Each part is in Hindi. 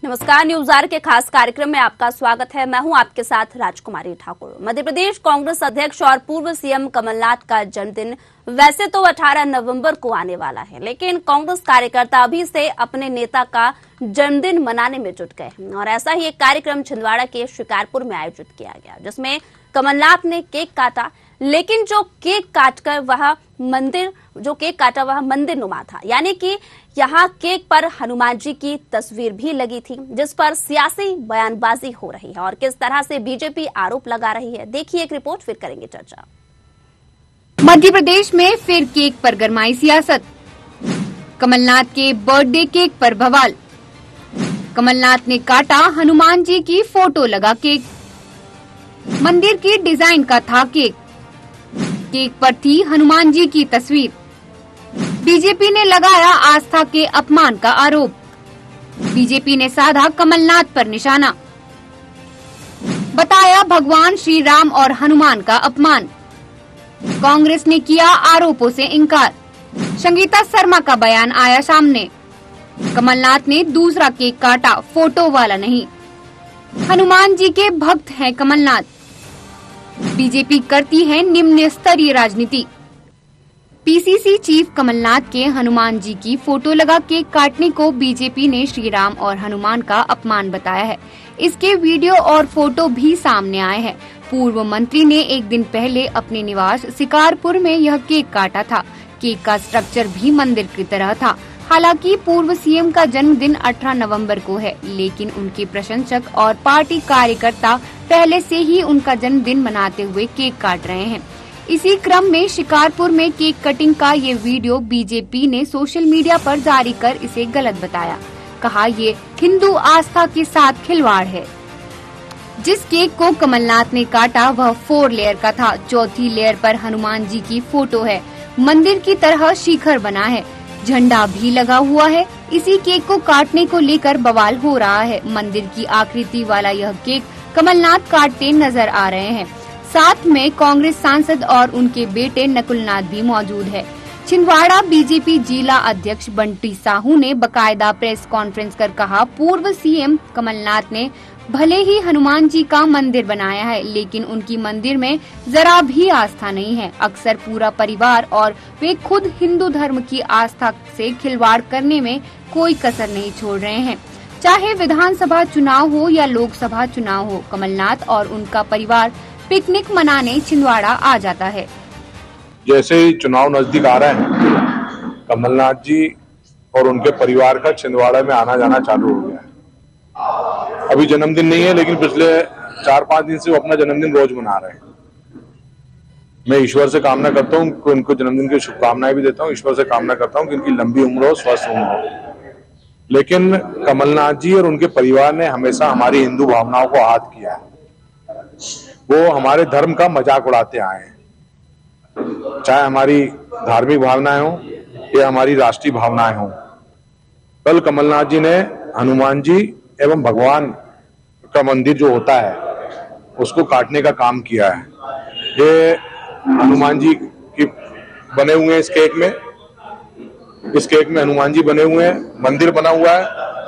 नमस्कार, न्यूज आर के खास कार्यक्रम में आपका स्वागत है। मैं हूं आपके साथ राजकुमारी ठाकुर। मध्य प्रदेश कांग्रेस अध्यक्ष और पूर्व सीएम कमलनाथ का जन्मदिन वैसे तो 18 नवंबर को आने वाला है, लेकिन कांग्रेस कार्यकर्ता अभी से अपने नेता का जन्मदिन मनाने में जुट गए हैं और ऐसा ही एक कार्यक्रम छिंदवाड़ा के शिकारपुर में आयोजित किया गया, जिसमें कमलनाथ ने केक काटा, लेकिन जो केक काटा वह मंदिर नुमा था। यानी कि यहाँ केक पर हनुमान जी की तस्वीर भी लगी थी, जिस पर सियासी बयानबाजी हो रही है और किस तरह से बीजेपी आरोप लगा रही है। देखिए एक रिपोर्ट, फिर करेंगे चर्चा। मध्य प्रदेश में फिर केक पर गरमाई सियासत। कमलनाथ के बर्थडे केक पर बवाल। कमलनाथ ने काटा हनुमान जी की फोटो लगा केक। मंदिर की डिजाइन का था केक। केक पर थी हनुमान जी की तस्वीर। बीजेपी ने लगाया आस्था के अपमान का आरोप। बीजेपी ने साधा कमलनाथ पर निशाना। बताया भगवान श्री राम और हनुमान का अपमान। कांग्रेस ने किया आरोपों से इनकार। संगीता शर्मा का बयान आया सामने। कमलनाथ ने दूसरा केक काटा, फोटो वाला नहीं। हनुमान जी के भक्त हैं कमलनाथ। बीजेपी करती है निम्न स्तरीय राजनीति। पीसीसी चीफ कमलनाथ के हनुमान जी की फोटो लगा केक काटने को बीजेपी ने श्री राम और हनुमान का अपमान बताया है। इसके वीडियो और फोटो भी सामने आए हैं। पूर्व मंत्री ने एक दिन पहले अपने निवास शिकारपुर में यह केक काटा था। केक का स्ट्रक्चर भी मंदिर की तरह था। हालांकि पूर्व सीएम का जन्मदिन 18 नवंबर को है, लेकिन उनके प्रशंसक और पार्टी कार्यकर्ता पहले से ही उनका जन्मदिन मनाते हुए केक काट रहे हैं। इसी क्रम में शिकारपुर में केक कटिंग का ये वीडियो बीजेपी ने सोशल मीडिया पर जारी कर इसे गलत बताया। कहा ये हिंदू आस्था के साथ खिलवाड़ है। जिस केक को कमलनाथ ने काटा वह 4 लेयर का था। चौथी लेयर पर हनुमान जी की फोटो है। मंदिर की तरह शिखर बना है। झंडा भी लगा हुआ है। इसी केक को काटने को लेकर बवाल हो रहा है। मंदिर की आकृति वाला यह केक कमलनाथ काटते नजर आ रहे हैं। साथ में कांग्रेस सांसद और उनके बेटे नकुलनाथ भी मौजूद है। छिंदवाड़ा बीजेपी जिला अध्यक्ष बंटी साहू ने बकायदा प्रेस कॉन्फ्रेंस कर कहा, पूर्व सीएम कमलनाथ ने भले ही हनुमान जी का मंदिर बनाया है, लेकिन उनकी मंदिर में जरा भी आस्था नहीं है। अक्सर पूरा परिवार और वे खुद हिंदू धर्म की आस्था से खिलवाड़ करने में कोई कसर नहीं छोड़ रहे हैं। चाहे विधानसभा चुनाव हो या लोकसभा चुनाव हो, कमलनाथ और उनका परिवार पिकनिक मनाने छिंदवाड़ा आ जाता है। जैसे ही चुनाव नजदीक आ रहे हैं, कमलनाथ जी और उनके परिवार का छिंदवाड़ा में आना जाना चालू हो गया है। अभी जन्मदिन नहीं है, लेकिन पिछले 4-5 दिन से वो अपना जन्मदिन रोज मना रहे हैं। मैं ईश्वर से कामना करता हूँ कि उनको जन्मदिन की शुभकामनाएं भी देता हूँ। ईश्वर से कामना करता हूँ कि उनकी लंबी उम्र हो, स्वस्थ उम्र हो। लेकिन कमलनाथ जी और उनके परिवार ने हमेशा हमारी हिंदू भावनाओं को आहत किया है। वो हमारे धर्म का मजाक उड़ाते आए हैं, चाहे हमारी धार्मिक भावनाएं हो या हमारी राष्ट्रीय भावनाएं हो। कल कमलनाथ जी ने हनुमान जी एवं भगवान का मंदिर जो होता है उसको काटने का काम किया है। ये हनुमान जी की बने हुए हैं इस केक में हनुमान जी बने हुए हैं, मंदिर बना हुआ है।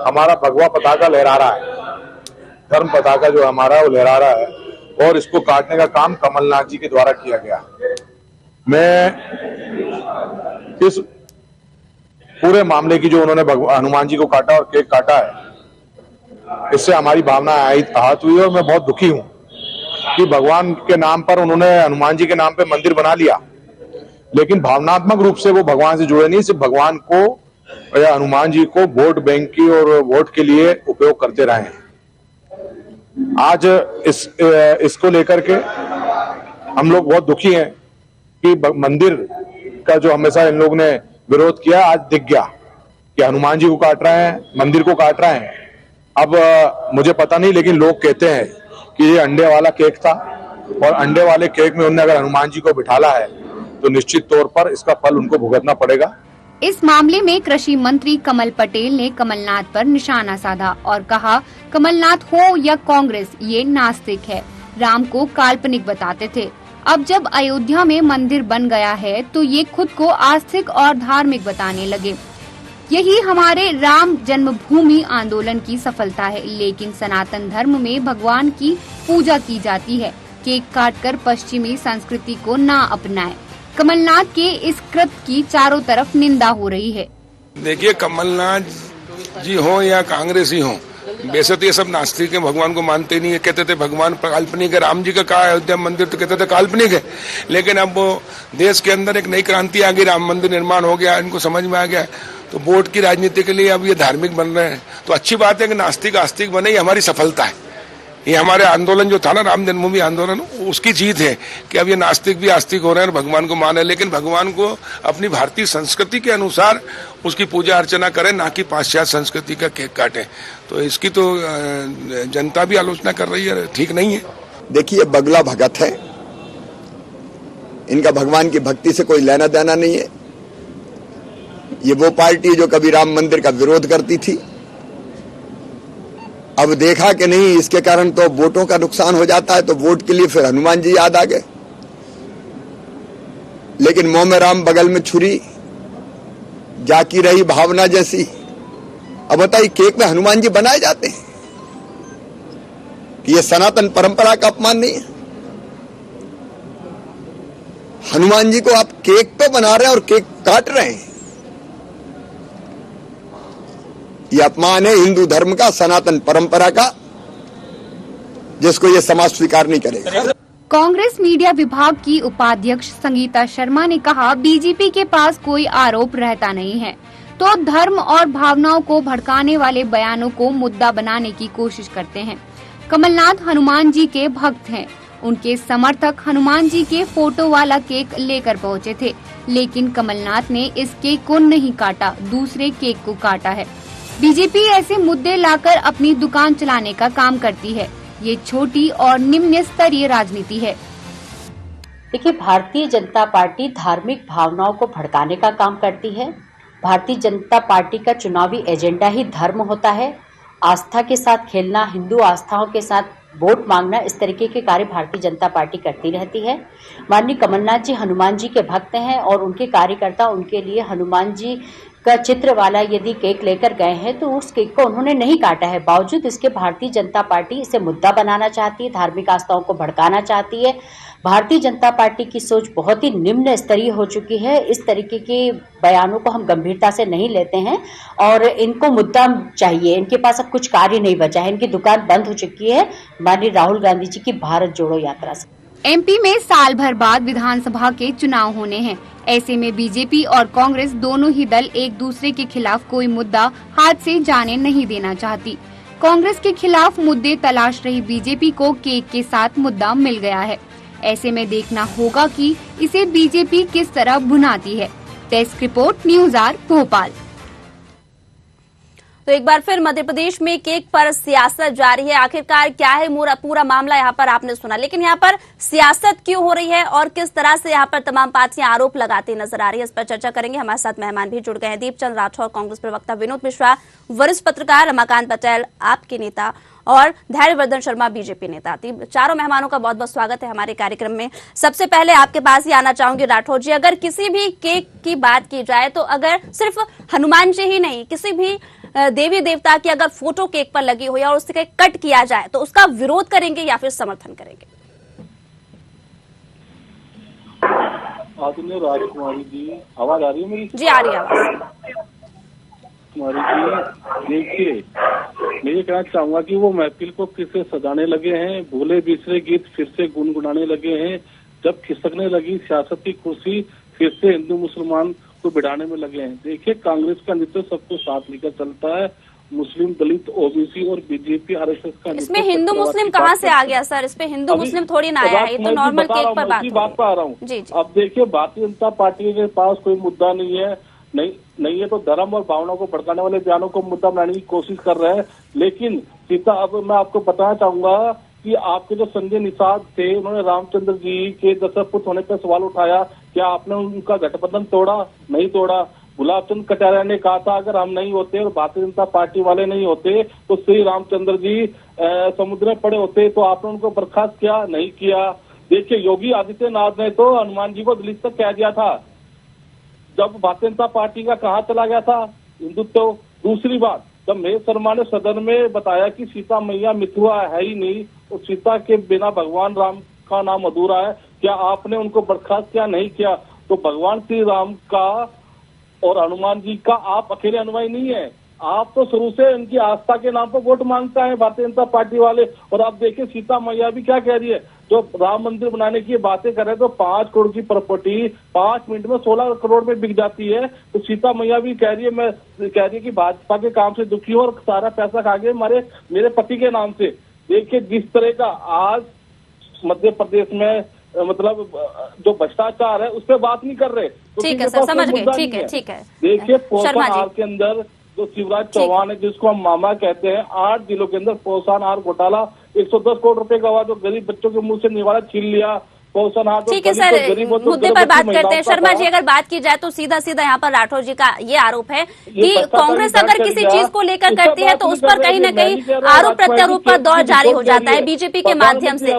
हमारा भगवा पताका लहरा रहा है, धर्म पताका जो हमारा वो लहरा रहा है, और इसको काटने का काम कमलनाथ जी के द्वारा किया गया। मैं इस पूरे मामले की जो उन्होंने हनुमान जी को काटा और केक काटा है, इससे हमारी भावना आहत हुई और मैं बहुत दुखी हूं कि भगवान के नाम पर उन्होंने हनुमान जी के नाम पे मंदिर बना लिया, लेकिन भावनात्मक रूप से वो भगवान से जुड़े नहीं, सिर्फ भगवान को या हनुमान जी को वोट बैंक की और वोट के लिए उपयोग करते रहे हैं। आज इसको लेकर के हम लोग बहुत दुखी हैं कि मंदिर का जो हमेशा इन लोग ने विरोध किया, आज दिख गया कि हनुमान जी को काट रहे हैं, मंदिर को काट रहे हैं। अब मुझे पता नहीं, लेकिन लोग कहते हैं कि ये अंडे वाला केक था और अंडे वाले केक में उन्होंने अगर हनुमान जी को बिठाला है तो निश्चित तौर पर इसका फल उनको भुगतना पड़ेगा। इस मामले में कृषि मंत्री कमल पटेल ने कमलनाथ पर निशाना साधा और कहा, कमलनाथ हो या कांग्रेस, ये नास्तिक है, राम को काल्पनिक बताते थे। अब जब अयोध्या में मंदिर बन गया है तो ये खुद को आस्तिक और धार्मिक बताने लगे। यही हमारे राम जन्मभूमि आंदोलन की सफलता है। लेकिन सनातन धर्म में भगवान की पूजा की जाती है। केक काटकर पश्चिमी संस्कृति को ना अपनाएं। कमलनाथ के इस कृत्य की चारों तरफ निंदा हो रही है। देखिए, कमलनाथ जी हो या कांग्रेसी हो, वैसे तो ये सब नास्तिक है, भगवान को मानते नहीं है। कहते थे भगवान काल्पनिक है, राम जी का कहा अयोध्या मंदिर तो कहते थे काल्पनिक है। लेकिन अब वो देश के अंदर एक नई क्रांति आ गई, राम मंदिर निर्माण हो गया, इनको समझ में आ गया, तो वोट की राजनीति के लिए अब ये धार्मिक बन रहे हैं। तो अच्छी बात है कि नास्तिक आस्तिक बने, ये हमारी सफलता है। ये हमारे आंदोलन जो था ना, राम जन्मभूमि आंदोलन, उसकी जीत है कि अब ये नास्तिक भी आस्तिक हो रहे हैं और भगवान को माने, लेकिन भगवान को अपनी भारतीय संस्कृति के अनुसार उसकी पूजा अर्चना करें, ना कि पाश्चात्य संस्कृति का केक काटें। तो इसकी तो जनता भी आलोचना कर रही है, ठीक नहीं है। देखिए, बगला भगत है, इनका भगवान की भक्ति से कोई लेना देना नहीं है। ये वो पार्टी जो कभी राम मंदिर का विरोध करती थी, अब देखा कि नहीं इसके कारण तो वोटों का नुकसान हो जाता है, तो वोट के लिए फिर हनुमान जी याद आ गए। लेकिन मुंह में राम बगल में छुरी, जाकी रही भावना जैसी। अब बताइए, केक में हनुमान जी बनाए जाते हैं कि ये सनातन परंपरा का अपमान नहीं है? हनुमान जी को आप केक तो बना रहे हैं और केक काट रहे हैं, ये अपमान है हिंदू धर्म का, सनातन परंपरा का, जिसको ये समाज स्वीकार नहीं करेगा। कांग्रेस मीडिया विभाग की उपाध्यक्ष संगीता शर्मा ने कहा, बीजेपी के पास कोई आरोप रहता नहीं है, तो धर्म और भावनाओं को भड़काने वाले बयानों को मुद्दा बनाने की कोशिश करते हैं। कमलनाथ हनुमान जी के भक्त हैं। उनके समर्थक हनुमान जी के फोटो वाला केक लेकर पहुंचे थे, लेकिन कमलनाथ ने इस केक को नहीं काटा, दूसरे केक को काटा है। बीजेपी ऐसे मुद्दे लाकर अपनी दुकान चलाने का काम करती है। ये छोटी और निम्न स्तरीय राजनीति है। देखिए, भारतीय जनता पार्टी धार्मिक भावनाओं को भड़काने का काम करती है। भारतीय जनता पार्टी का चुनावी एजेंडा ही धर्म होता है। आस्था के साथ खेलना, हिंदू आस्थाओं के साथ वोट मांगना, इस तरीके के कार्य भारतीय जनता पार्टी करती रहती है। माननीय कमलनाथ जी हनुमान जी के भक्त हैं और उनके कार्यकर्ता उनके लिए हनुमान जी का चित्र वाला यदि केक लेकर गए हैं तो उस केक को उन्होंने नहीं काटा है। बावजूद इसके भारतीय जनता पार्टी इसे मुद्दा बनाना चाहती है, धार्मिक आस्थाओं को भड़काना चाहती है। भारतीय जनता पार्टी की सोच बहुत ही निम्न स्तरीय हो चुकी है। इस तरीके के बयानों को हम गंभीरता से नहीं लेते हैं और इनको मुद्दा चाहिए। इनके पास अब कुछ कार्य नहीं बचा है, इनकी दुकान बंद हो चुकी है माननीय राहुल गांधी जी की भारत जोड़ो यात्रा से। एमपी में साल भर बाद विधानसभा के चुनाव होने हैं। ऐसे में बीजेपी और कांग्रेस दोनों ही दल एक दूसरे के खिलाफ कोई मुद्दा हाथ से जाने नहीं देना चाहती। कांग्रेस के खिलाफ मुद्दे तलाश रही बीजेपी को केक के साथ मुद्दा मिल गया है। ऐसे में देखना होगा कि इसे बीजेपी किस तरह भुनाती है। Desk report, news hour, Bhopal. तो एक बार फिर मध्य प्रदेश में केक पर सियासत जारी है। आखिरकार क्या है पूरा मामला, यहाँ पर आपने सुना, लेकिन यहाँ पर सियासत क्यों हो रही है और किस तरह से यहाँ पर तमाम पार्टियां आरोप लगाती नजर आ रही है, इस पर चर्चा करेंगे। हमारे साथ मेहमान भी जुड़ गए हैं। दीपचंद राठौर कांग्रेस प्रवक्ता, विनोद मिश्रा वरिष्ठ पत्रकार, रमाकांत पटेल आपके नेता और धैर्यवर्धन शर्मा बीजेपी नेता। चारों मेहमानों का बहुत बहुत स्वागत है हमारे कार्यक्रम में। सबसे पहले आपके पास ही आना चाहूंगी राठौर जी, अगर किसी भी केक की बात की जाए तो अगर सिर्फ हनुमान जी ही नहीं, किसी भी देवी देवता की अगर फोटो केक पर लगी हुई और उससे कट किया जाए तो उसका विरोध करेंगे या फिर समर्थन करेंगे? आदरणीय राजकुमारी जी, आवाज आ रही है मेरी? जी आ रही है आवाज। कुमारी जी, देखिए, मैं ये कहना चाहूंगा कि वो महफिल को फिर से सजाने लगे हैं, भूले बिसरे गीत फिर से गुनगुनाने लगे हैं। जब खिसकने लगी सियासत की कुर्सी, फिर से हिंदू मुसलमान को बिठाने में लगे हैं। देखिए, कांग्रेस का नेतृत्व सबको साथ लेकर चलता है। मुस्लिम, दलित, ओबीसी और बीजेपी, आरएसएस का इसमें हिंदू मुस्लिम कहाँ से आ गया सर? इसमें हिंदू मुस्लिम थोड़ी ना आया है, ये तो नॉर्मल केक पर बात आ रहा हूँ। अब देखिए, भारतीय जनता पार्टी के पास कोई मुद्दा नहीं है, नहीं है तो धर्म और भावना को भड़काने वाले बयानों को मुद्दा बनाने की कोशिश कर रहे हैं। लेकिन सीता, अब मैं आपको बताना चाहूंगा कि आपके जो संजय निषाद थे, उन्होंने रामचंद्र जी के दशरथ होने पर सवाल उठाया, क्या आपने उनका गठबंधन तोड़ा? नहीं तोड़ा। गुलाब चंद कटारिया ने कहा था, अगर हम नहीं होते और भारतीय जनता पार्टी वाले नहीं होते तो श्री रामचंद्र जी समुद्र में पड़े होते, तो आपने उनको बर्खास्त किया? नहीं किया। देखिए, योगी आदित्यनाथ ने तो हनुमान जी को दिल्ली तक कह दिया था, जब भारतीय जनता पार्टी का कहाँ चला गया था? हिंदुत्व। दूसरी बात, जब महेश शर्मा ने सदन में बताया कि सीता मैया मिथुआ है ही नहीं और सीता के बिना भगवान राम का नाम अधूरा है, क्या आपने उनको बर्खास्त किया? नहीं किया। तो भगवान श्री राम का और हनुमान जी का आप अकेले अनुयायी नहीं है, आप तो शुरू से इनकी आस्था के नाम पर वोट मांगता है भारतीय जनता पार्टी वाले। और आप देखिए सीता मैया भी क्या कह रही है, जो राम मंदिर बनाने की बातें कर रहे हैं तो 5 करोड़ की प्रॉपर्टी 5 मिनट में 16 करोड़ में बिक जाती है। तो सीता मैया भी कह रही है कि भाजपा के काम से दुखी हो और सारा पैसा खा गए मेरे पति के नाम से। देखिए जिस तरह का आज मध्य प्रदेश में मतलब जो भ्रष्टाचार है उस पर बात नहीं कर रहे। तो ठीक है सर, समझ गए। ठीक है। देखिए पोषण आहार के अंदर जो शिवराज चौहान है, जिसको हम मामा कहते हैं, 8 जिलों के अंदर पोषण आहार घोटाला 110 करोड़ रुपए का हुआ, जो गरीब बच्चों के मुंह से निवाला छीन लिया। ठीक है सर, मुद्दे पर बात करते हैं। शर्मा जी, अगर बात की जाए तो सीधा यहाँ पर राठौर जी का ये आरोप है कि कांग्रेस अगर किसी चीज को लेकर करती है तो उस पर कहीं न कहीं आरोप प्रत्यारोप का दौर जारी हो जाता है बीजेपी के माध्यम से।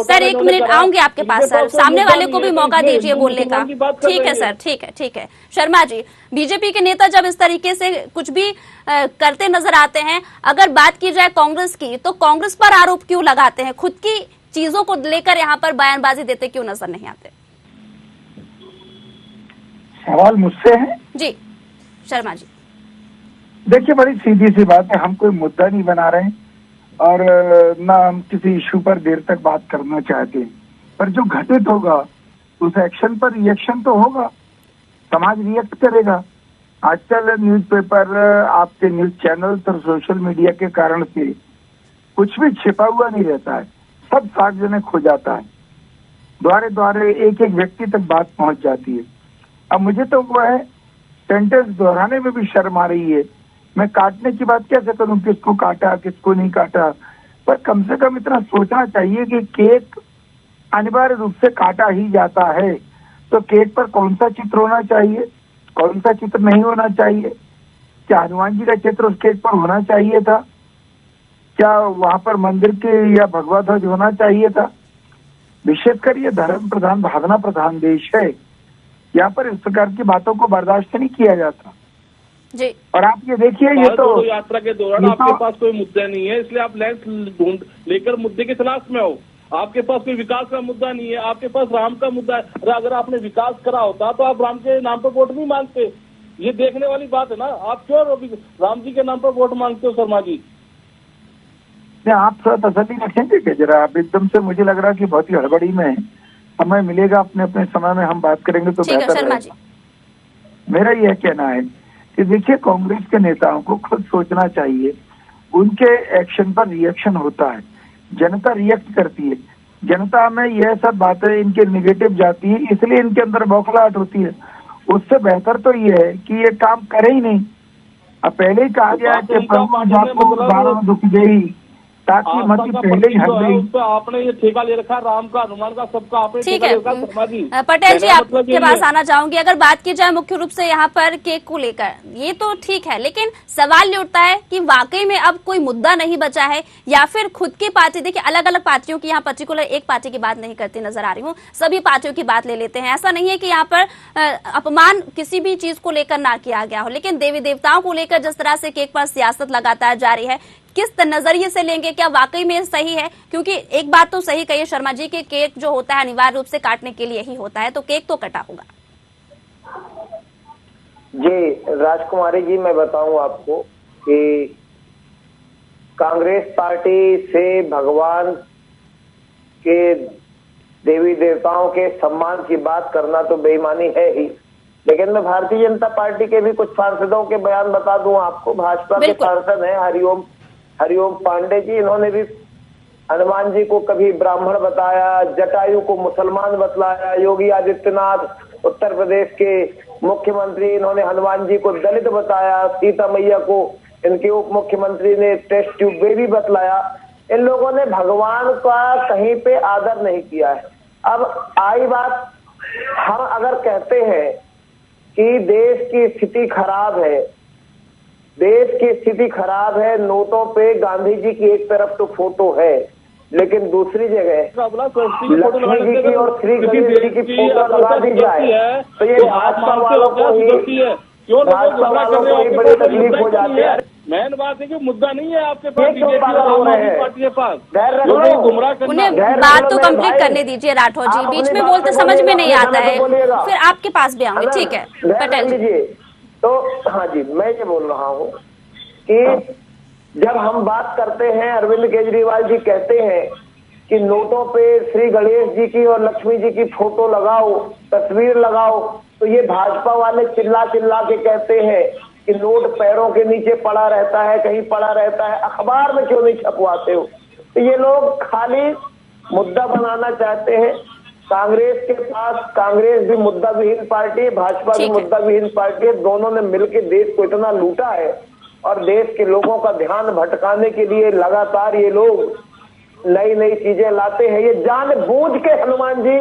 सर 1 मिनट आऊंगे आपके पास सर, सामने वाले को भी मौका दीजिए बोलने का। ठीक है सर, ठीक है। शर्मा जी, बीजेपी के नेता जब इस तरीके से कुछ भी करते नजर आते हैं, अगर बात की जाए कांग्रेस की तो कांग्रेस पर आरोप क्यों लगाते हैं? खुद की चीजों को लेकर यहाँ पर बयानबाजी देते क्यों नजर नहीं आते? सवाल मुझसे है? जी शर्मा जी। देखिए बड़ी सीधी सी बात है, हम कोई मुद्दा नहीं बना रहे हैं और ना हम किसी इशू पर देर तक बात करना चाहते हैं, पर जो घटित होगा उस एक्शन पर रिएक्शन तो होगा, समाज रिएक्ट करेगा। आजकल न्यूज़पेपर, आपके न्यूज चैनल्स और सोशल मीडिया के कारण से कुछ भी छिपा हुआ नहीं रहता है, सब सार्वजनिक हो जाता है, द्वारे द्वारे एक व्यक्ति तक बात पहुंच जाती है। अब मुझे तो वो है सेंटेंस दोहराने में भी शर्म आ रही है, मैं काटने की बात कैसे करूं, किसको काटा किसको नहीं काटा, पर कम से कम इतना सोचना चाहिए कि केक अनिवार्य रूप से काटा ही जाता है, तो केक पर कौन सा चित्र होना चाहिए, कौन सा चित्र नहीं होना चाहिए, क्या हनुमान जी का चित्र उस केक पर होना चाहिए था, क्या वहां पर मंदिर के या भगवा ध्वज होना चाहिए था। विशेषकर ये धर्म प्रधान भावना प्रधान देश है, यहाँ पर इस प्रकार की बातों को बर्दाश्त नहीं किया जाता जी। और आप ये देखिए, ये तो यात्रा के दौरान आपके पास कोई मुद्दा नहीं है, इसलिए आप लेंस लेकर मुद्दे की तलाश में हो। आपके पास कोई विकास का मुद्दा नहीं है, आपके पास राम का मुद्दा है। अगर आपने विकास करा होता तो आप राम के नाम पर वोट नहीं मांगते, ये देखने वाली बात है ना। आप क्यों राम जी के नाम पर वोट मांगते हो शर्मा जी? आप थोड़ा तसल्ली रखेंगे क्या जरा, आप एकदम से मुझे लग रहा है कि बहुत ही हड़बड़ी में है, समय मिलेगा अपने अपने समय में हम बात करेंगे तो बेहतर रहेगा। मेरा यह कहना है कि देखिए कांग्रेस के नेताओं को खुद सोचना चाहिए, उनके एक्शन पर रिएक्शन होता है, जनता रिएक्ट करती है, जनता में यह सब बातें इनके निगेटिव जाती है, इसलिए इनके अंदर बौखलाहट होती है। उससे बेहतर तो ये है कि ये काम करे ही नहीं। अब पहले ही कहा गया कि प्रभु दुख गई ताकि मती पहले ही हट गई। आपने ये ठेका ले रखा राम का हनुमान का सबका आपने ठीक है। पटेल जी आपके पास आना चाहूंगी। अगर बात की जाए मुख्य रूप से यहाँ पर केक को लेकर, ये तो ठीक है, लेकिन सवाल ये उठता है कि वाकई में अब कोई मुद्दा नहीं बचा है या फिर खुद की पार्टी, देखिए अलग अलग पार्टियों की, यहाँ पर्टिकुलर एक पार्टी की बात नहीं करती नजर आ रही हूँ, सभी पार्टियों की बात ले लेते हैं। ऐसा नहीं है कि यहाँ पर अपमान किसी भी चीज को लेकर ना किया गया हो, लेकिन देवी देवताओं को लेकर जिस तरह से केक पर सियासत लगातार जारी है, किस नजरिए से लेंगे, क्या वाकई में सही है? क्योंकि एक बात तो सही कही शर्मा जी कि केक जो होता है अनिवार्य रूप से काटने के लिए ही होता है, तो केक तो कटा होगा। जी राजकुमारी जी, मैं बताऊं आपको कि कांग्रेस पार्टी से भगवान के देवी देवताओं के सम्मान की बात करना तो बेईमानी है ही, लेकिन मैं भारतीय जनता पार्टी के भी कुछ सांसदों के बयान बता दूं आपको। भाजपा के सांसद हैं हरिओम पांडे जी, इन्होंने भी हनुमान जी को कभी ब्राह्मण बताया, जटायु को मुसलमान बतलाया। योगी आदित्यनाथ उत्तर प्रदेश के मुख्यमंत्री, इन्होंने हनुमान जी को दलित बताया। सीता मैया को इनके उप मुख्यमंत्री ने टेस्ट ट्यूब बेबी बतलाया। इन लोगों ने भगवान का कहीं पे आदर नहीं किया है। अब आई बात, हम अगर कहते हैं कि देश की स्थिति खराब है, देश की स्थिति खराब है, नोटों पे गांधी जी की एक तरफ तो फोटो है, लेकिन दूसरी जगह लक्ष्मी जी की और श्री गणेश जी की फोटो लगा दी जाए तो ये भाजपा वालों को ही क्यों लोगों को भाजपा गुमराह वालों कर रहे को हो? ही आपके बड़ी पास तकलीफ मुद्दा हो क्यों जाती नहीं है। मेन बात है कि मुद्दा नहीं है आपके पास, ये क्यों बीजेपी पागल और हो आम रहे आदमी हैं? पार्टी के पास धैर्य रख लोगों लो। को गुमराह करना। उन्हें धैर्य बात रख तो लो मेरे कंप्लीट भाई। करने दीजिए राठौर जी, आप बीच अपनी में बात बोलते पे समझ में बोलिएगा, नहीं अपने आता समय पे है, बोलिएगा। फिर आपके पास भी आऊंगी। ठीक है धैर्य पटेल रख जी। लीजिए। तो हाँ जी, मैं ये बोल रहा हूँ कि जब हम बात करते हैं, अरविंद केजरीवाल जी कहते हैं कि नोटों पे श्री गणेश जी की और लक्ष्मी जी की फोटो लगाओ, तस्वीर लगाओ, तो ये भाजपा वाले चिल्ला चिल्ला के कहते हैं कि नोट पैरों के नीचे पड़ा रहता है, कहीं पड़ा रहता है, अखबार में क्यों नहीं छपवाते हो? तो ये लोग खाली मुद्दा बनाना चाहते हैं। कांग्रेस के पास, कांग्रेस भी मुद्दा विहीन पार्टी है, भाजपा भी ठीक है। मुद्दा विहीन पार्टी है। दोनों ने मिलकर देश को इतना लूटा है और देश के लोगों का ध्यान भटकाने के लिए लगातार ये लोग नई नई चीजें लाते हैं। ये जानबूझ के हनुमान जी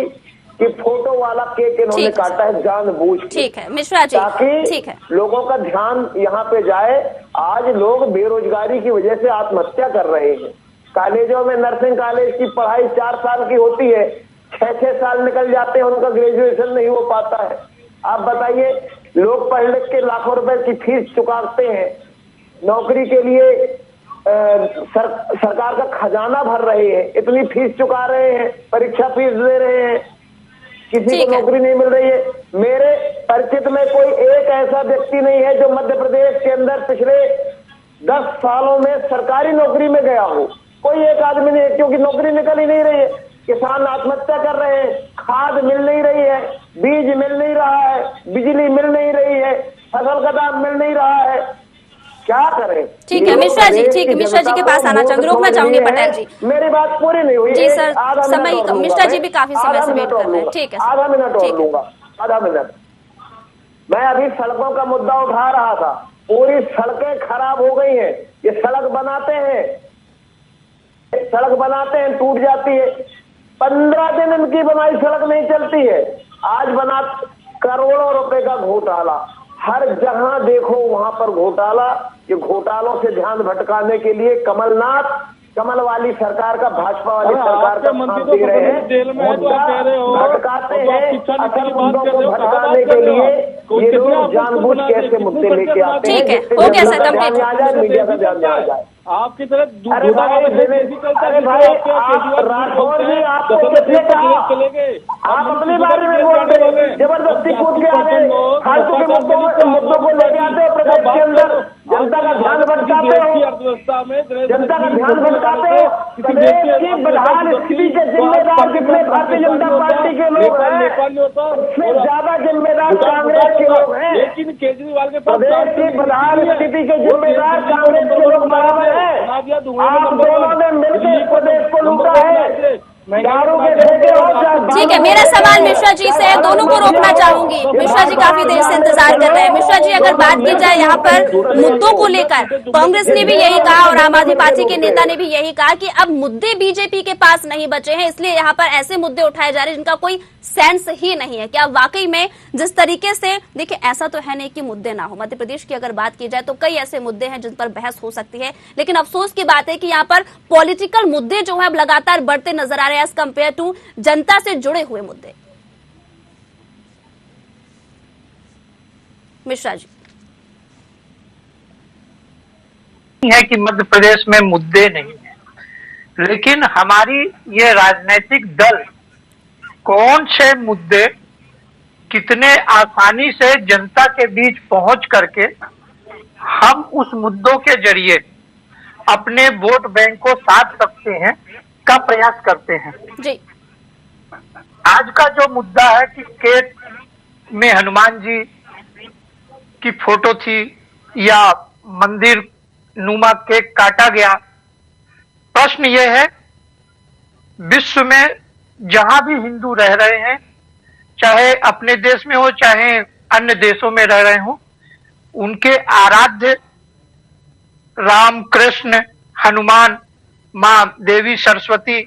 की फोटो वाला केक इन्होंने ठीक है। काटा है, जानबूझ के, ठीक है मिश्रा जी, ताकि ठीक है। लोगों का ध्यान यहाँ पे जाए। आज लोग बेरोजगारी की वजह से आत्महत्या कर रहे हैं। कॉलेजों में नर्सिंग कॉलेज की पढ़ाई 4 साल की होती है, 6-6 साल निकल जाते हैं, उनका ग्रेजुएशन नहीं हो पाता है। आप बताइए, लोग पढ़ लिख के लाखों रुपए की फीस चुकाते हैं, नौकरी के लिए सरकार का खजाना भर रहे हैं, इतनी फीस चुका रहे हैं, परीक्षा फीस दे रहे हैं, किसी को नौकरी नहीं मिल रही है। मेरे परिचित में कोई एक ऐसा व्यक्ति नहीं है जो मध्य प्रदेश के अंदर पिछले 10 सालों में सरकारी नौकरी में गया हो। कोई एक आदमी नहीं है, क्योंकि नौकरी निकल ही नहीं रही है। किसान आत्महत्या कर रहे हैं, खाद मिल नहीं रही है, बीज मिल नहीं रहा है, बिजली मिल नहीं रही है, फसल का दाम मिल नहीं रहा है, क्या करें? ठीक है मिश्रा जी, ठीक है मिश्रा जी के पास आना चाहूंगी, रोकना चाहूंगी पटेल जी। मेरी बात पूरी नहीं हुई जी सर, समय मिश्रा जी भी काफी समय से वेट कर रहे हैं। ठीक है सर, आधा मिनट और ठीक है। लूंगा, आधा मिनट। मैं अभी सड़कों का मुद्दा उठा रहा था। पूरी सड़कें खराब हो गई हैं। ये सड़क बनाते हैं, टूट जाती है, 15 दिन इनकी बनाई सड़क नहीं चलती है। आज बना करोड़ों रुपए का घोटाला, हर जहां देखो वहां पर घोटाला। ये घोटालों से ध्यान भटकाने के लिए कमल वाली सरकार का, भाजपा वाली सरकार का साथ दे रहे हैं। जेल में है तो आप कह रहे हो, भटकाते हैं, शिक्षा नीति असल की बात मुद्दों कर को रहे हो, कहाँ भटकाने बात कर के रहे हो? लिए ये लोग जानबूझ के ऐसे मुद्दे लेके आते हैं। ठीक है, जिससे हो गया जनता सर, का कंप्लीट। ध्यान आ जाए, मीडिया का ध्यान आ जाए। आपकी तरफ अरे भाई राठौर जी, आपको किसने कहा? आप अपनी बारे में बोलते हैं, जबरदस्ती कूद के आ गए, फालतू के मुद्दों को लेके आते हो प्रदेश के अंदर, जनता का ध्यान भटकाते हो, अर्थव्यवस्था में जनता का ध्यान भटकाते हो। प्रदेश की बदहाल स्थिति के जिम्मेदार कितने भारतीय जनता पार्टी के लोग हैं, उसमें ज्यादा जिम्मेदार कांग्रेस के लोग हैं। लेकिन केजरीवाल के पास प्रदेश की बदहाल स्थिति के जिम्मेदार कांग्रेस के लोग बराबर है। आप दोनों ने मिलकर इस प्रदेश को लूटा है, दारू के ठेके हो चाहे। ठीक है, मेरा सवाल मिश्रा जी से है, दोनों को रोकना चाहूंगी। मिश्रा जी काफी देर से इंतजार कर रहे हैं। मिश्रा जी, अगर बात की जाए यहाँ पर मुद्दों को लेकर, कांग्रेस ने भी यही कहा और आम आदमी पार्टी के नेता ने भी यही कहा कि अब मुद्दे बीजेपी के पास नहीं बचे हैं, इसलिए यहाँ पर ऐसे मुद्दे उठाए जा रहे हैं जिनका कोई सेंस ही नहीं है। क्या वाकई में जिस तरीके से, देखिए ऐसा तो है नहीं कि मुद्दे ना हो, मध्य प्रदेश की अगर बात की जाए तो कई ऐसे मुद्दे हैं जिन पर बहस हो सकती है, लेकिन अफसोस की बात है कि यहाँ पर पॉलिटिकल मुद्दे जो है अब लगातार बढ़ते नजर आ रहे हैं एज कंपेयर टू जनता से जुड़े हुए मुद्दे। मिश्रा जी। है कि मध्य प्रदेश में मुद्दे नहीं है, लेकिन हमारी ये राजनीतिक दल कौन से मुद्दे कितने आसानी से जनता के बीच पहुंच करके हम उस मुद्दों के जरिए अपने वोट बैंक को साध सकते हैं का प्रयास करते हैं। जी। आज का जो मुद्दा है कि केक में हनुमान जी की फोटो थी या मंदिर नुमा केक काटा गया, प्रश्न यह है विश्व में जहां भी हिंदू रह रहे हैं, चाहे अपने देश में हो चाहे अन्य देशों में रह रहे हो, उनके आराध्य राम, कृष्ण, हनुमान, मां देवी सरस्वती,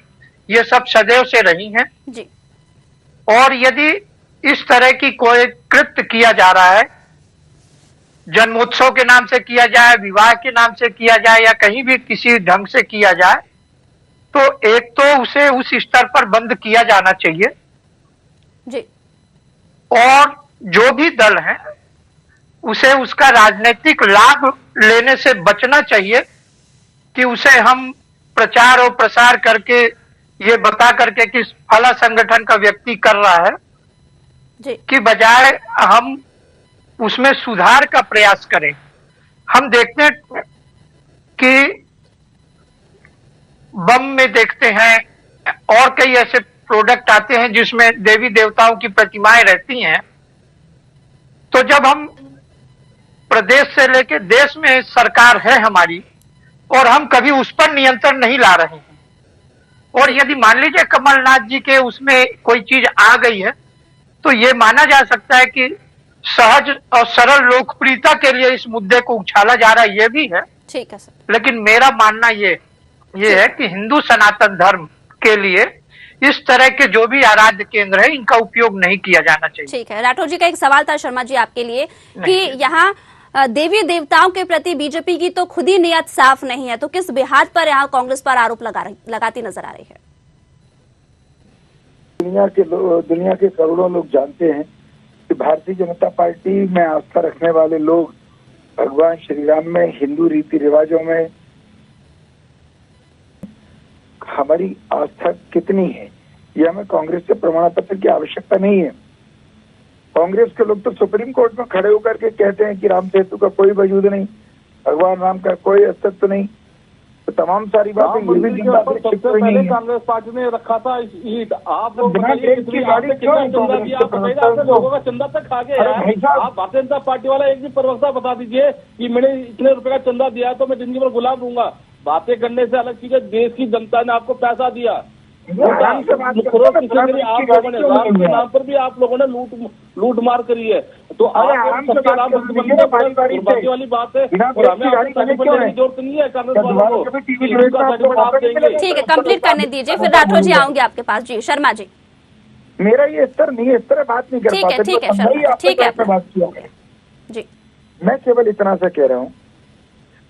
ये सब सदैव से रही हैं। जी। और यदि इस तरह की कोई कृत्य किया जा रहा है, जन्मोत्सव के नाम से किया जाए, विवाह के नाम से किया जाए या कहीं भी किसी ढंग से किया जाए, तो एक तो उसे उस स्तर पर बंद किया जाना चाहिए। जी। और जो भी दल हैं उसे उसका राजनीतिक लाभ लेने से बचना चाहिए कि उसे हम प्रचार और प्रसार करके ये बता करके कि फला संगठन का व्यक्ति कर रहा है कि बजाय हम उसमें सुधार का प्रयास करें। हम देखते हैं कि बम में देखते हैं और कई ऐसे प्रोडक्ट आते हैं जिसमें देवी देवताओं की प्रतिमाएं रहती हैं। तो जब हम प्रदेश से लेकर देश में सरकार है हमारी और हम कभी उस पर नियंत्रण नहीं ला रहे हैं, और यदि मान लीजिए कमलनाथ जी के उसमें कोई चीज आ गई है तो ये माना जा सकता है कि सहज और सरल लोकप्रियता के लिए इस मुद्दे को उछाला जा रहा है, ये भी है। ठीक है सर। लेकिन मेरा मानना ये है कि हिंदू सनातन धर्म के लिए इस तरह के जो भी आराध्य केंद्र है इनका उपयोग नहीं किया जाना चाहिए। ठीक है। राठौर जी का एक सवाल था शर्मा जी आपके लिए कि यहाँ देवी देवताओं के प्रति बीजेपी की तो खुद ही नियत साफ नहीं है, तो किस बिहार पर यहाँ कांग्रेस पर आरोप लगाती नजर आ रही है? दुनिया के करोड़ों लोग जानते हैं कि भारतीय जनता पार्टी में आस्था रखने वाले लोग भगवान श्री राम में, हिंदू रीति रिवाजों में हमारी आस्था कितनी है, ये हमें कांग्रेस से प्रमाण पत्र की आवश्यकता नहीं है। कांग्रेस के लोग तो सुप्रीम कोर्ट में खड़े होकर के कहते हैं कि राम सेतु का कोई वजूद नहीं, भगवान राम का कोई अस्तित्व नहीं। तो तमाम सारी बातें ये भी सबसे पहले कांग्रेस पार्टी ने रखा था ईट। आप लोग लोगों का चंदा तक खा गए। आप भारतीय जनता पार्टी वाला एक भी प्रवक्ता बता दीजिए कि मैंने इतने रुपए का चंदा दिया तो मैं जिंदगी भर गुलाम रहूंगा। बातें करने से अलग चीज है, देश की जनता ने आपको पैसा दिया। राम के नाम पर भी आप लोगों ने लूट मार करी है। तो वाली बात है, और हमें जरूरत नहीं है कांग्रेस वालों को। ठीक है, कंप्लीट करने दीजिए, फिर राठौर जी आऊंगे आपके पास। जी शर्मा जी। मेरा ये स्तर नहीं है, इस तरह बात नहीं कर पाते। ठीक है शर्मा, ठीक है बात किया जी। मैं केवल इतना सा कह रहा हूँ,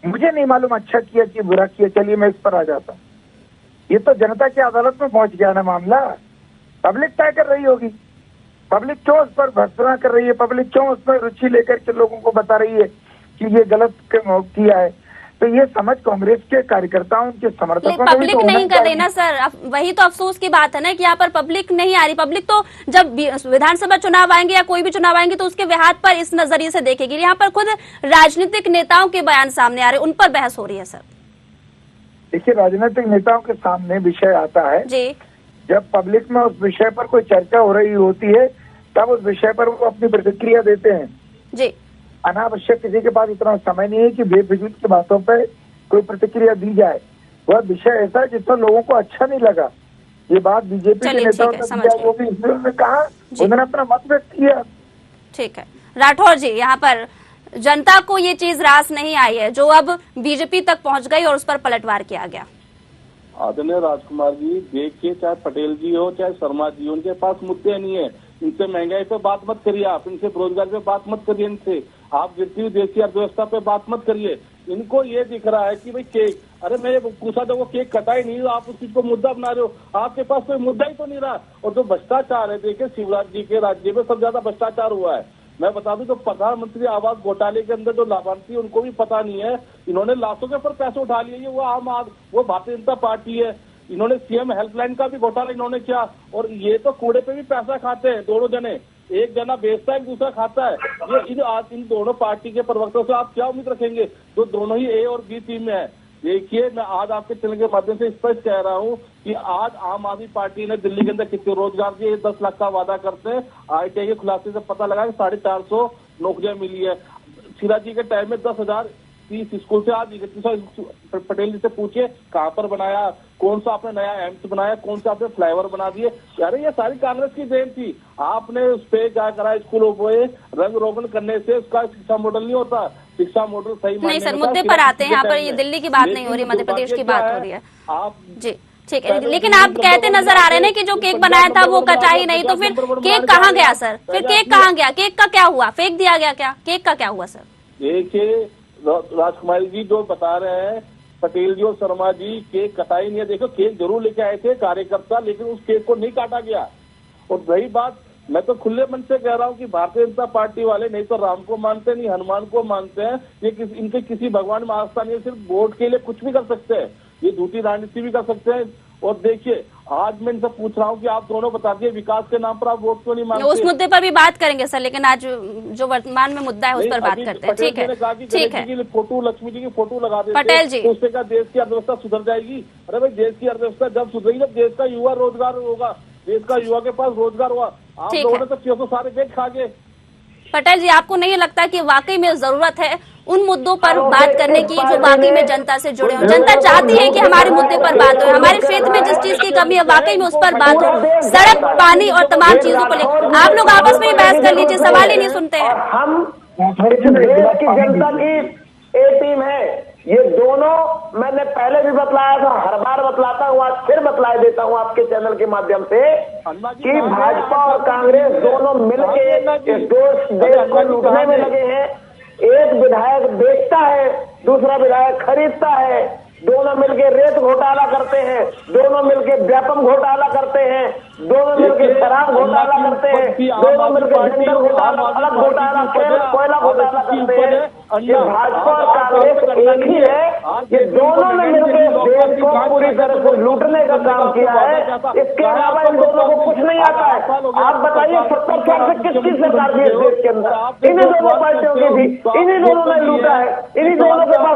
मुझे नहीं मालूम अच्छा किया कि बुरा किया, चलिए मैं इस पर आ जाता हूँ। ये तो जनता की अदालत में पहुंच गया ना मामला। पब्लिक तय कर रही होगी, पब्लिक क्यों उस पर भर्त्सना कर रही है, पब्लिक क्यों उसमें रुचि लेकर के लोगों को बता रही है कि ये गलत किया है। तो ये समझ कांग्रेस के कार्यकर्ताओं के समर्थकों पब्लिक नहीं कर रही ना सर, वही तो अफसोस की बात है ना कि यहाँ पर पब्लिक नहीं आ रही। पब्लिक तो जब विधानसभा चुनाव आएंगे या कोई भी चुनाव आएंगे तो उसके विहार पर इस नजरिए से देखेगी। यहाँ पर खुद राजनीतिक नेताओं के बयान सामने आ रहे, उन पर बहस हो रही है सर। देखिए, राजनीतिक नेताओं के सामने विषय आता है जी, जब पब्लिक में उस विषय पर कोई चर्चा हो रही होती है तब उस विषय पर वो अपनी प्रतिक्रिया देते हैं जी। अनावश्यक किसी के पास इतना समय नहीं है कि बेफिजूल की बातों पे कोई प्रतिक्रिया दी जाए। वह विषय ऐसा है जिसमें लोगों को अच्छा नहीं लगा। ये बात बीजेपी के नेताओं ने वो भी इसमें कहा, उन्होंने अपना मत व्यक्त किया। ठीक है राठौर जी, यहाँ पर जनता को ये चीज रास नहीं आई है जो अब बीजेपी तक पहुंच गई और उस पर पलटवार किया गया। आदरणीय राजकुमार जी, देखिए चाहे पटेल जी हो चाहे शर्मा जी, उनके पास मुद्दे नहीं है। इनसे महंगाई पे बात मत करिए, आप इनसे बेरोजगार पे बात मत करिए, इनसे आप गिरती हुई देश की अर्थव्यवस्था पे बात मत करिए। इनको ये दिख रहा है कि भाई केक, अरे मैंने पूछा था वो केक कटा ही नहीं, आप उस चीज को मुद्दा बना रहे हो। आपके पास कोई मुद्दा ही तो नहीं रहा। और जो भ्रष्टाचार है, देखिए शिवराज जी के राज्य में सबसे ज्यादा भ्रष्टाचार हुआ है। मैं बता दूं, तो प्रधानमंत्री आवास घोटाले के अंदर जो लाभार्थी है उनको भी पता नहीं है, इन्होंने लाखों के ऊपर पैसे उठा लिए। वो भारतीय जनता पार्टी है। इन्होंने सीएम हेल्पलाइन का भी घोटाला इन्होंने किया। और ये तो कूड़े पे भी पैसा खाते हैं दोनों जने, एक जना बेचता है, एक दूसरा खाता है। ये इन दोनों पार्टी के प्रवक्ताओं से आप क्या उम्मीद रखेंगे जो दोनों ही ए और बी टीम में है। देखिए, मैं आज आपके चैनल के माध्यम से स्पष्ट कह रहा हूँ कि आज आम आदमी पार्टी ने दिल्ली के अंदर कितने रोजगार दिए, 10 लाख का वादा करते हैं। ITI के खुलासे से पता लगा कि 450 नौकरियां मिली है। शिवराज जी के टाइम में 10,030 स्कूल से आज 31 पटेल जी से पूछिए कहाँ पर बनाया, कौन सा आपने नया एम्स बनाया, कौन सा आपने फ्लाईओवर बना दिए। अरे ये सारी कांग्रेस की देन थी। आपने उस पे क्या करा, स्कूलों पे रंग रोगन करने से उसका शिक्षा मॉडल नहीं होता। शिक्षा मॉडल सही नहीं सर, मुद्दे पर आते हैं। यहाँ पर ये दिल्ली की बात नहीं हो रही, मध्य प्रदेश की बात हो रही है। आप जी ठीक है, लेकिन आप कहते नजर आ रहे हैं कि जो केक बनाया था वो कटा ही नहीं, तो फिर केक कहाँ गया सर? फिर केक कहाँ गया? केक का क्या हुआ? फेंक दिया गया क्या? केक का क्या हुआ सर? देखिए राजकुमारी जी जो बता रहे हैं, पटेल जी और शर्मा जी, केक कटा ही नहीं है। देखो, केक जरूर लेके आए थे कार्यकर्ता, लेकिन उस केक को नहीं काटा गया। और रही बात मैं तो खुले मन से कह रहा हूँ कि भारतीय जनता पार्टी वाले नहीं तो राम को मानते नहीं हनुमान को मानते हैं, ये इनके किसी भगवान में आस्था नहीं है, सिर्फ वोट के लिए कुछ भी कर सकते हैं, ये झूठी राजनीति भी कर सकते हैं। और देखिए आज मैं इनसे पूछ रहा हूँ कि आप दोनों बता दिए विकास के नाम पर आप वोट क्यों नहीं मांगते? उस मुद्दे पर भी बात करेंगे सर, लेकिन आज जो वर्तमान में मुद्दा है उस पर बात करते हैं। ठीक है, ठीक है। फोटो लक्ष्मी जी की फोटो लगा देते पटेल जी, तो उससे क्या देश की अर्थव्यवस्था सुधर जाएगी? अरे भाई देश की अर्थव्यवस्था जब सुधरेगी जब देश का युवा रोजगार होगा, देश का युवा के पास रोजगार हुआ। आप लोगों ने तो 600 सारे बेच खा गए। पटेल जी, आपको नहीं लगता कि वाकई में जरूरत है उन मुद्दों पर बात करने की जो वाकई में जनता से जुड़े हो? जनता चाहती है कि हमारे मुद्दे पर बात हो, हमारे क्षेत्र में जिस चीज की कमी है वाकई में उस पर बात हो, सड़क, पानी और तमाम चीजों को लेकर। आप लोग आपस में ही बहस कर लीजिए, सवाल ही नहीं सुनते हैं। हम देश की जनता की एक टीम है, ये दोनों मैंने पहले भी बतलाया था, हर बार बतलाता हूँ, आज फिर बतला देता हूँ आपके चैनल के माध्यम से कि भाजपा और कांग्रेस दोनों मिलके इस देश को लूटने में लगे हैं। एक विधायक बेचता है, दूसरा विधायक खरीदता है, दोनों मिलके रेत घोटाला करते हैं, दोनों मिलके व्यापम घोटाला करते हैं, दोनों मिलके शराब घोटाला करते हैं, दोनों मिलके जेंडर घोटाला, अलग घोटाला, कोयला घोटाला करते हैं। ये भाजपा और कांग्रेस एक ही है, ये दोनों ने मिलकर देश को पूरी तरह से लूटने का काम किया है। इसके अलावा इन दोनों को कुछ नहीं आता है। आप बताइए 70 साल से किसकी सरकार थी इस देश के अंदर? इन्हीं दोनों पार्टियों की थी, इन्हीं दोनों ने लूटा है, इन्हीं दोनों के पास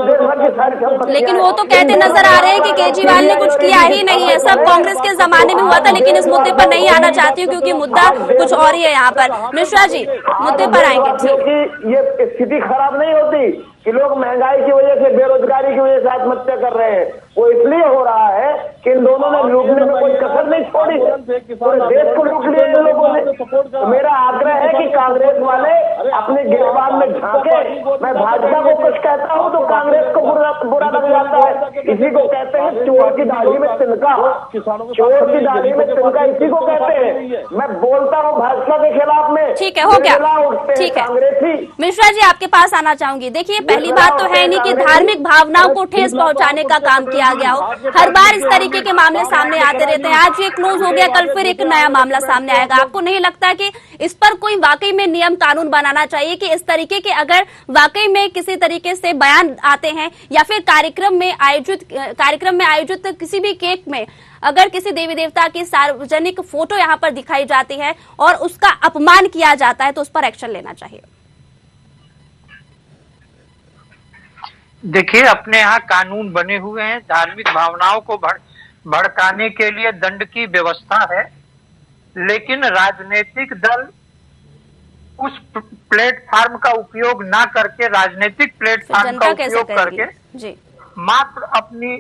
देशभर की सारी संपत्ति। लेकिन वो तो कहते नजर आ रहे हैं कि केजरीवाल ने कुछ किया ही नहीं है, सब कांग्रेस के जमाने में हुआ था। लेकिन इस मुद्दे पर नहीं आना चाहती हूँ क्योंकि मुद्दा कुछ और ही है यहाँ पर। मिश्रा जी मुद्दे पर आएंगे। क्योंकि ये स्थिति खराब नहीं होती कि लोग महंगाई की वजह से, बेरोजगारी की वजह से आत्महत्या कर रहे हैं, वो इसलिए हो रहा है कि इन दोनों ने लूटने में कोई कसर नहीं छोड़ी है, पूरे देश को लूट लिया इन लोगों ने। तो मेरा आग्रह है कि कांग्रेस वाले अपने गिरबान में झांके। मैं भाजपा को कुछ कहता हूँ तो कांग्रेस को बुरा लग जाता है। इसी को कहते हैं चोर की दाढ़ी में तिनका, चोर की दाढ़ी में तिनका इसी को कहते हैं। मैं बोलता हूँ भाजपा के खिलाफ में। ठीक है, हो गया, ठीक है। मिश्रा जी आपके पास आना चाहूंगी। देखिए पहली बात तो है नहीं कि धार्मिक भावनाओं को ठेस पहुंचाने का काम किया गया हो। हर बार इस तरीके के मामले सामने आते रहते हैं। आज ये क्लोज हो गया, कल फिर एक नया मामला सामने आएगा। आपको नहीं लगता कि इस पर कोई वाकई में नियम कानून बनाना चाहिए कि इस तरीके के अगर वाकई में किसी तरीके से बयान आते हैं या फिर कार्यक्रम में आयोजित किसी भी केक में अगर किसी देवी देवता की सार्वजनिक फोटो यहाँ पर दिखाई जाती है और उसका अपमान किया जाता है तो उस पर एक्शन लेना चाहिए? देखिए अपने यहाँ कानून बने हुए हैं, धार्मिक भावनाओं को भड़काने के लिए दंड की व्यवस्था है, लेकिन राजनीतिक दल उस प्लेटफॉर्म का उपयोग ना करके, राजनीतिक प्लेटफॉर्म का उपयोग करके जी मात्र अपनी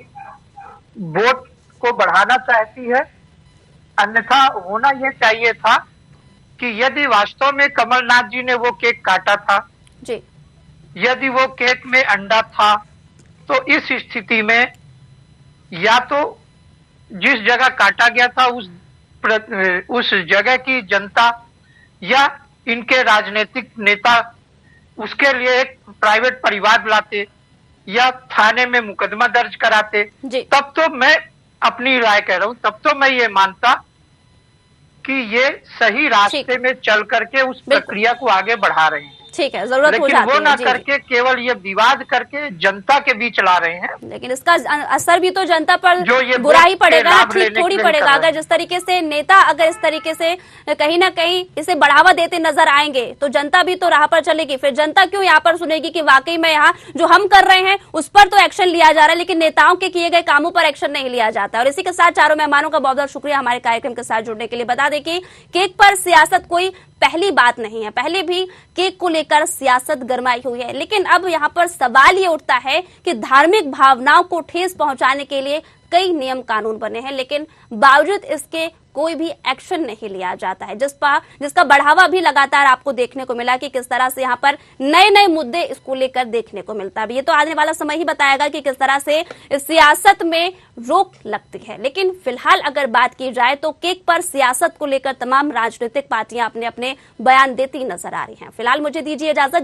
वोट को बढ़ाना चाहती है। अन्यथा होना यह चाहिए था कि यदि वास्तव में कमलनाथ जी ने वो केक काटा था जी, यदि वो केक में अंडा था, तो इस स्थिति में या तो जिस जगह काटा गया था उस जगह की जनता या इनके राजनीतिक नेता उसके लिए एक प्राइवेट परिवार बुलाते या थाने में मुकदमा दर्ज कराते, तब तो मैं अपनी राय कह रहा हूं, तब तो मैं ये मानता कि ये सही रास्ते में चल करके उस प्रक्रिया को आगे बढ़ा रहे हैं। ठीक है, जरूरत हो जाती है। लेकिन वो ना करके केवल ये विवाद करके जनता के बीच ला रहे हैं। लेकिन इसका असर भी तो जनता पर बुरा ही पड़ेगा ना, ठीक थोड़ी पड़ेगा। अगर जिस तरीके से नेता अगर इस तरीके से कहीं ना कहीं इसे बढ़ावा देते नजर आएंगे तो जनता भी तो राह पर चलेगी। फिर जनता क्यों यहाँ पर सुनेगी कि वाकई में यहाँ जो हम कर रहे हैं उस पर तो एक्शन लिया जा रहा है, लेकिन नेताओं के किए गए कामों पर एक्शन नहीं लिया जाता। और इसी के साथ चारों मेहमानों का बहुत बहुत शुक्रिया हमारे कार्यक्रम के साथ जुड़ने के लिए। बता दें कि केक पर सियासत कोई पहली बात नहीं है, पहले भी केक को लेकर सियासत गरमाई हुई है, लेकिन अब यहाँ पर सवाल ये उठता है कि धार्मिक भावनाओं को ठेस पहुंचाने के लिए कई नियम कानून बने हैं, लेकिन बावजूद इसके कोई भी एक्शन नहीं लिया जाता है, जिसका बढ़ावा भी लगातार आपको देखने को मिला कि किस तरह से यहाँ पर नए नए मुद्दे इसको लेकर देखने को मिलता है। ये तो आने वाला समय ही बताएगा कि किस तरह से इस सियासत में रोक लगती है। लेकिन फिलहाल अगर बात की जाए तो केक पर सियासत को लेकर तमाम राजनीतिक पार्टियां अपने अपने बयान देती नजर आ रही हैं। फिलहाल मुझे दीजिए इजाजत।